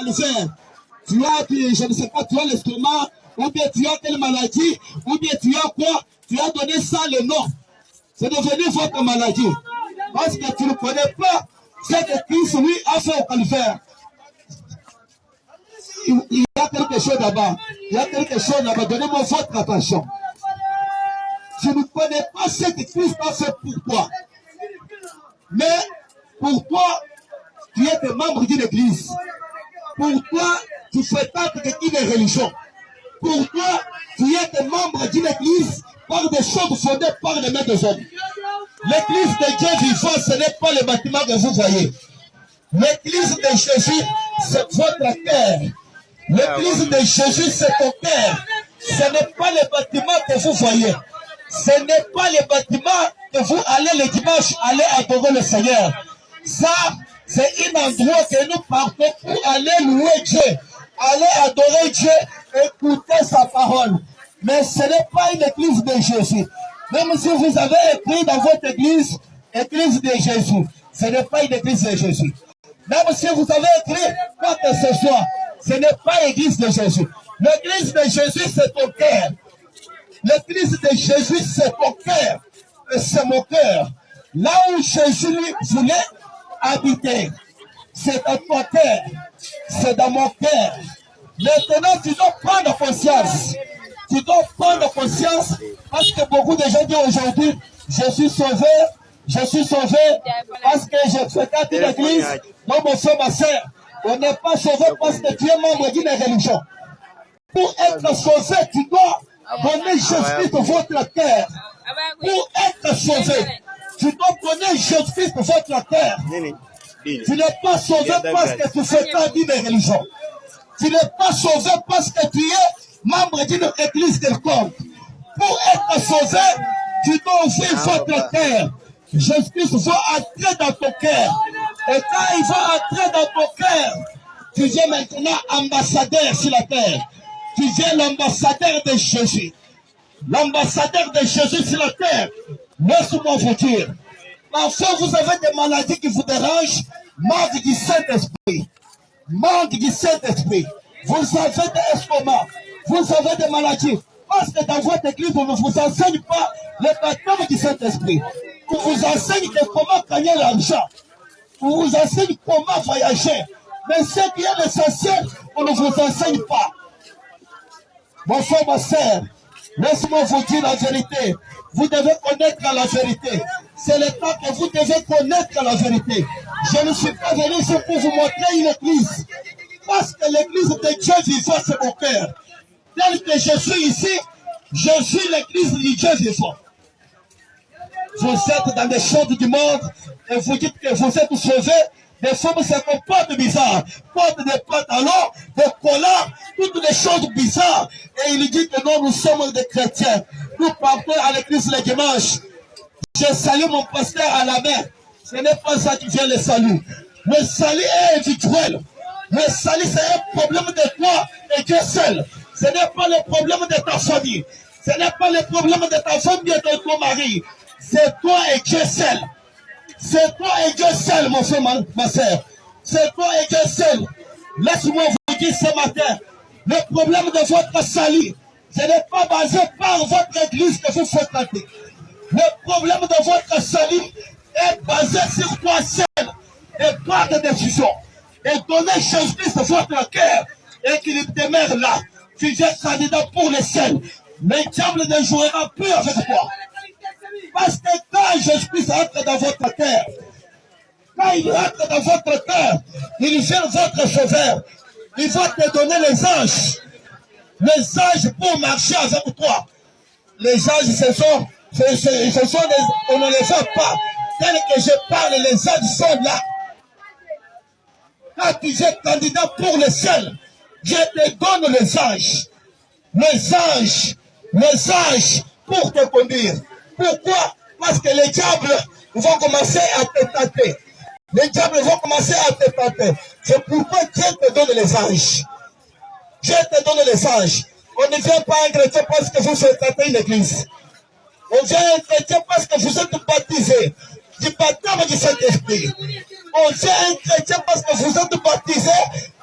calvaire, tu as, je ne sais pas, tu as l'estomac, ou bien tu as telle maladie, ou bien tu as quoi, tu as donné ça le nom. C'est devenu votre maladie. Parce que tu ne connais pas ce que Christ, lui, a fait au calvaire. Il y a quelque chose là-bas. Il y a quelque chose là-bas. Donnez-moi votre attention. Tu ne connais pas ce que Christ a fait pour toi. Mais pour toi, tu es membre d'une église. Pour toi, tu fais partie d'une religion. Pour toi, tu es membre d'une église par des choses fondées par les mains des hommes. L'église de Dieu vivant, ce n'est pas le bâtiment que vous voyez. L'église de Jésus, c'est votre cœur. L'église de Jésus, c'est ton cœur. Ce n'est pas le bâtiment que vous voyez. Ce n'est pas le bâtiment que vous allez le dimanche aller adorer le Seigneur. Ça, c'est un endroit que nous partons pour aller louer Dieu, aller adorer Dieu, écouter sa parole. Mais ce n'est pas une église de Jésus. Même si vous avez écrit dans votre église, église de Jésus, ce n'est pas une église de Jésus. Même si vous avez écrit quoi que ce soit, ce n'est pas l'église de Jésus. L'église de Jésus, c'est ton cœur. L'église de Jésus, c'est ton cœur. Et c'est mon cœur. Là où Jésus voulait habiter, c'est dans ton cœur. C'est dans mon cœur. Maintenant, tu dois prendre conscience. Tu dois prendre conscience parce que beaucoup de gens disent aujourd'hui, je suis sauvé parce que je fréquente une église. Non, mon frère, ma soeur, on n'est pas sauvé parce que tu es membre d'une religion. Pour être sauvé, tu dois donner Jésus-Christ dans votre cœur. Pour être sauvé, tu dois donner Jésus-Christ dans votre cœur. Tu n'es pas sauvé parce que tu fais partie d'une religion. Tu n'es pas sauvé parce que tu es membre d'une église quelconque. Pour être sauvé, tu dois ouvrir votre cœur. Jésus-Christ va entrer dans ton cœur. Et quand il va entrer dans ton cœur, tu viens maintenant ambassadeur sur la terre. Tu viens l'ambassadeur de Jésus. L'ambassadeur de Jésus sur la terre. Laisse-moi vous dire. Parfois, vous avez des maladies qui vous dérangent. Manque du Saint-Esprit. Manque du Saint-Esprit. Vous avez des estomacs. Vous avez des maladies. Parce que dans votre église, on ne vous enseigne pas le baptême du Saint-Esprit. On vous enseigne comment gagner l'argent. On vous enseigne comment voyager. Mais ce qui est essentiel, on ne vous enseigne pas. Mon frère, ma soeur, laisse-moi vous dire la vérité. Vous devez connaître la vérité. C'est le temps que vous devez connaître la vérité. Je ne suis pas venu ici pour vous montrer une église. Parce que l'église de Dieu vivant, c'est mon cœur. Tel que je suis ici, je suis l'église du Dieu vivant. Vous êtes dans des choses du monde et vous dites que vous êtes sauvés. Des femmes se comportent bizarres, portent des pantalons, des collants, toutes des choses bizarres. Et il dit que non, nous sommes des chrétiens. Nous partons à l'église le dimanche. Je salue mon pasteur à la main. Ce n'est pas ça qui vient le salut. Le salut est individuel. Le salut, c'est un problème de toi et Dieu seul. Ce n'est pas le problème de ta famille. Ce n'est pas le problème de ta femme et de ton mari. C'est toi et Dieu seul. C'est toi et Dieu seul, mon frère, ma soeur. C'est toi et Dieu seul. Laisse-moi vous dire ce matin, le problème de votre salut, ce n'est pas basé par votre église que vous fréquentez. Le problème de votre salut est basé sur toi seul. Et par de décision. Et donner Jésus-Christ dans votre cœur. Et qu'il demeure là. Tu es candidat pour le ciel. Le diable ne jouera plus avec toi. Parce que quand Jésus-Christ entre dans votre cœur, quand il entre dans votre cœur, il vient votre sauveur. Il va te donner les anges. Les anges pour marcher avec toi. Les anges, ce sont on ne les voit pas. Tel que je parle, les anges sont là. Quand tu es candidat pour le ciel, je te donne les anges. Les anges pour te conduire. Pourquoi? Parce que les diables vont commencer à te tenter. Les diables vont commencer à te tenter. C'est pourquoi Dieu te donne les anges. Dieu te donne les anges. On ne vient pas un chrétien parce que vous fréquentez une église. On vient un chrétien parce que vous êtes baptisés du baptême du Saint-Esprit. On vient un chrétien parce que vous êtes baptisés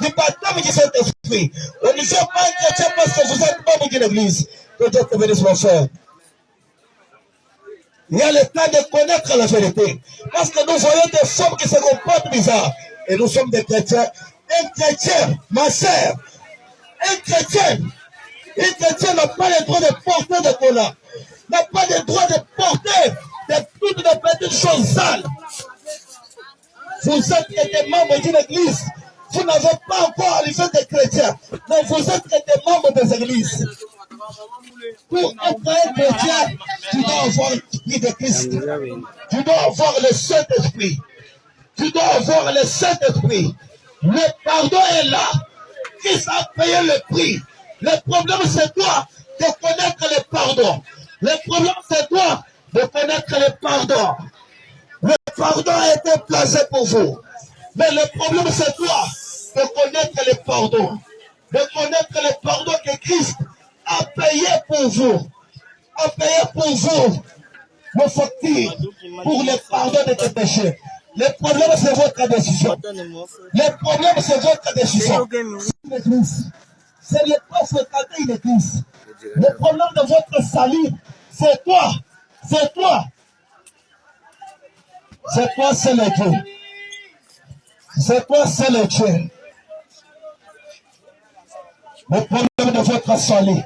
du baptême membre du Saint-Esprit. On ne fait pas un chrétien parce que vous êtes membre d'une église. Que Dieu te bénisse, mon frère. Il y a le temps de connaître la vérité. Parce que nous voyons des femmes qui se comportent bizarres. Et nous sommes des chrétiens. Un chrétien, ma sœur, un chrétien n'a pas le droit de porter de collant. N'a pas le droit de porter toutes les petites choses sales. Vous êtes des membres d'une église. Vous n'avez pas encore arrivé des chrétiens. Mais vous êtes des membres des églises. Pour être un chrétien, tu dois avoir l'esprit de Christ. Tu dois avoir le Saint-Esprit. Tu dois avoir le Saint-Esprit. Le pardon est là. Christ a payé le prix. Le problème, c'est toi de connaître le pardon. Le problème, c'est toi de connaître le pardon. Le pardon a été placé pour vous. Mais le problème, c'est toi de connaître le pardon. De connaître le pardon que Christ a payé pour vous. A payé pour vous le facture pour le pardon de tes péchés. Le problème, c'est votre décision. Le problème, c'est votre décision. C'est le pas fréquenter une église. Le problème de votre salut, c'est toi. C'est toi. C'est toi, c'est le Dieu. C'est toi, c'est le Dieu. Le problème de votre salut,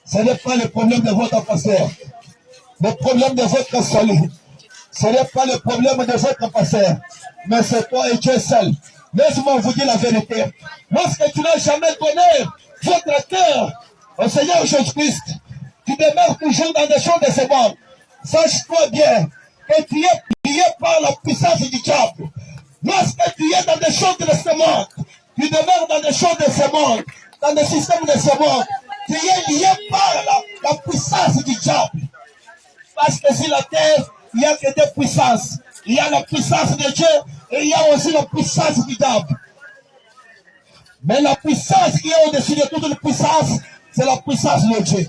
ce n'est pas le problème de votre pasteur. Le problème de votre salut, ce n'est pas le problème de votre pasteur, mais c'est toi et Dieu seul. Laisse-moi vous dire la vérité. Lorsque tu n'as jamais donné votre cœur au Seigneur Jésus-Christ, tu demeures toujours dans des choses de ce monde. Sache-toi bien que tu es plié par la puissance du diable. Lorsque tu es dans des choses de ce monde, tu demeures dans des choses de ce monde, dans des systèmes de ce monde, tu es lié par la puissance du diable. Parce que sur la terre, il n'y a que des puissances. Il y a la puissance de Dieu et il y a aussi la puissance du diable. Mais la puissance qui est au-dessus de toute puissance, c'est la puissance de Dieu.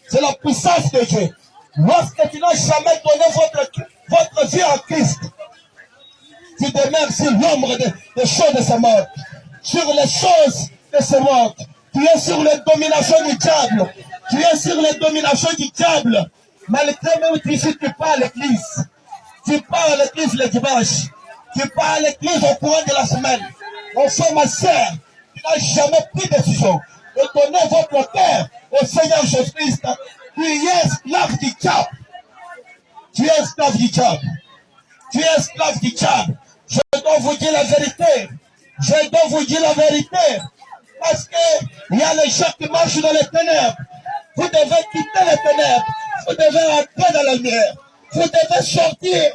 C'est la puissance de Dieu. Lorsque tu n'as jamais donné votre vie à Christ, tu demeures sur l'ombre des choses de ce monde. Sur les choses de ce monde. Tu es sur les dominations du diable. Tu es sur les dominations du diable. Malgré même si tu pars à l'église. Tu pars à l'église le dimanche. Tu pars à l'église au courant de la semaine. Mon frère, ma soeur, tu n'as jamais pris décision de donner votre cœur au Seigneur Jésus-Christ. Tu es esclave du diable. Tu es esclave du diable. Tu es esclave du diable. Je dois vous dire la vérité. Je dois vous dire la vérité. Parce qu'il y a les gens qui marchent dans les ténèbres. Vous devez quitter les ténèbres. Vous devez entrer dans la lumière. Vous devez sortir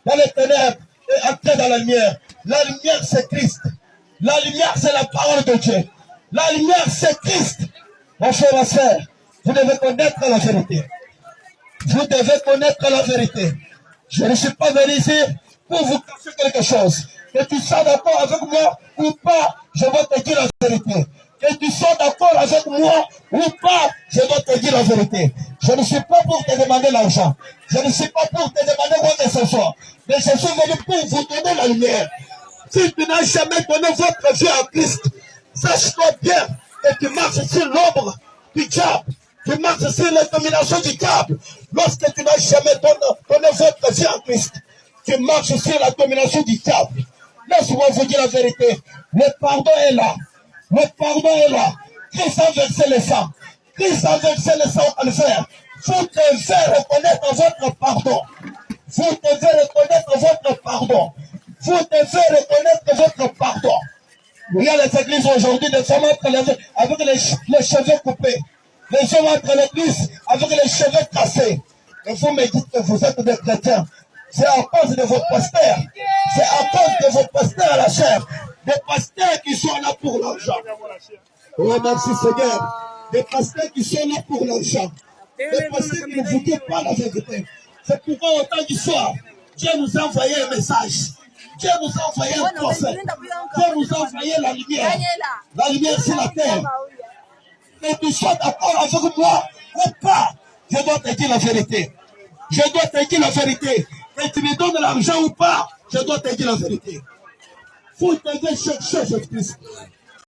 dans les ténèbres et entrer dans la lumière. La lumière, c'est Christ. La lumière, c'est la parole de Dieu. La lumière, c'est Christ. Mon frère, ma soeur, vous devez connaître la vérité. Vous devez connaître la vérité. Je ne suis pas venu ici pour vous cacher quelque chose. Que tu sois d'accord avec moi ou pas, je vais te dire la vérité. Que tu sois d'accord avec moi ou pas, je dois te dire la vérité. Je ne suis pas pour te demander l'argent. Je ne suis pas pour te demander quoi que ce soit. Mais je suis venu pour vous donner la lumière. Si tu n'as jamais donné votre vie à Christ, sache-toi bien que tu marches sur l'ombre du diable. Tu marches sur la domination du diable. Lorsque tu n'as jamais donné votre vie à Christ, tu marches sur la domination du diable. Laisse-moi vous dire la vérité. Le pardon est là. Le pardon est là. Christ a versé le sang. Christ a versé le sang à le faire. Vous devez reconnaître votre pardon. Vous devez reconnaître votre pardon. Vous devez reconnaître votre pardon. Il y a les églises aujourd'hui, des femmes avec les cheveux coupés. Les gens entrent l'église avec les cheveux cassés. Et vous me dites que vous êtes des chrétiens. C'est à cause de vos pasteurs. C'est à cause de vos pasteurs à la chair. Des pasteurs qui sont là pour l'argent. Oh, merci Seigneur. Des pasteurs qui sont là pour l'argent. Des pasteurs qui ne vous disent pas la vérité. C'est pourquoi au temps du soir, Dieu nous a envoyé un message. Dieu nous a envoyé un prophète. Dieu nous a envoyé la lumière. La lumière sur la terre. Que tu sois d'accord avec moi ou pas, je dois te dire la vérité. Je dois te dire la vérité. Que tu me donnes de l'argent ou pas, je dois te dire la vérité. Vous devez chercher Jésus-Christ.